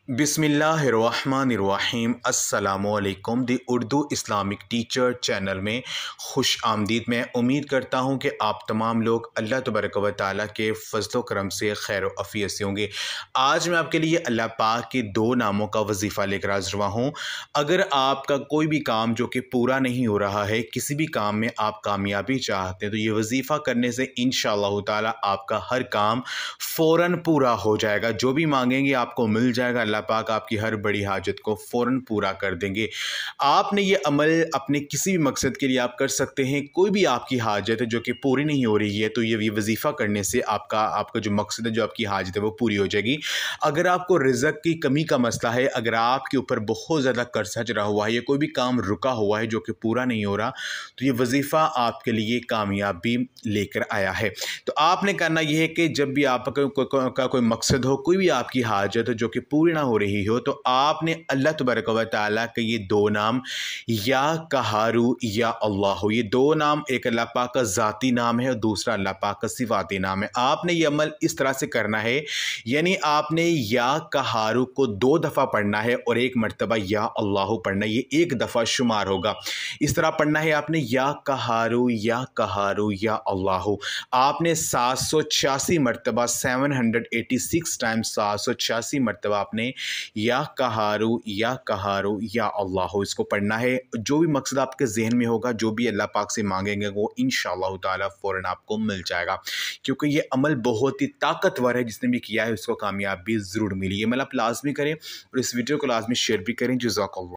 बिस्मिल्लाहिर्रहमानिर्रहीम अस्सलामुअलैकुम दी Urdu Islamic teacher channel में खुश आमदीद। मैं उम्मीद करता हूँ कि आप तमाम लोग अल्लाह तबारक व तआला के फ़ज़ल व करम से खैर व अफ़ियत से होंगे। आज मैं आपके लिए अल्लाह पाक के दो नामों का वजीफ़ा लेकर हाज़िर हुआ हूँ। अगर आपका कोई भी काम जो कि पूरा नहीं हो रहा है, किसी भी काम में आप कामयाबी चाहते हैं, तो ये वजीफ़ा करने से इंशाअल्लाह ताला आपका हर काम फ़ौरन पूरा हो जाएगा। जो भी मांगेंगे आपको मिल जाएगा। अल्लाह पाक आपकी हर बड़ी हाजत को फ़ौरन पूरा कर देंगे। आपने ये अमल अपने किसी भी मकसद के लिए आप कर सकते हैं। कोई भी आपकी हाजत है जो कि पूरी नहीं हो रही है, तो ये वजीफ़ा करने से आपका जो मकसद है, जो आपकी हाजत है, वो पूरी हो जाएगी। अगर आपको रिज़्क़ की कमी का मसला है, अगर आपके ऊपर बहुत ज़्यादा कर्ज़ा चढ़ा हुआ है या कोई भी काम रुका हुआ है जो कि पूरा नहीं हो रहा, तो ये वजीफ़ा आपके लिए कामयाबी लेकर आया है। तो आपने करना यह है कि जब भी आपका कोई मकसद हो, कोई भी आपकी हाजत हो जो कि पूरी ना हो रही हो, तो आपने अल्लाह तबारक व तआला के ये दो नाम या कहारू या अल्लाह, ये दो नाम, एक अल्लाह पाक का ज़ाती नाम है और दूसरा अल्लाह पाक का सिफ़ाती नाम है। आपने ये अमल इस तरह से करना है, यानी आपने या कहारू को 2 दफ़ा पढ़ना है और 1 मरतबा या अल्लाह पढ़ना है। ये 1 दफ़ा शुमार होगा। इस तरह पढ़ना है आपने या कहारू या अल्लाह। आपने 786 मरतबा 786 टाइम्स 786 मरतबा आपने या कहारू या अल्लाह इसको पढ़ना है। जो भी मकसद आपके ज़हन में होगा, जो भी अल्लाह पाक से मांगेंगे, वो इंशाअल्लाह ताला फ़ौरन आपको मिल जाएगा, क्योंकि ये अमल बहुत ही ताकतवर है। जिसने भी किया है उसको कामयाबी ज़रूर मिली है। अमल आप लाज़मी करें और इस वीडियो को लाज़मी शेयर भी करें। जज़ाकल्लाह।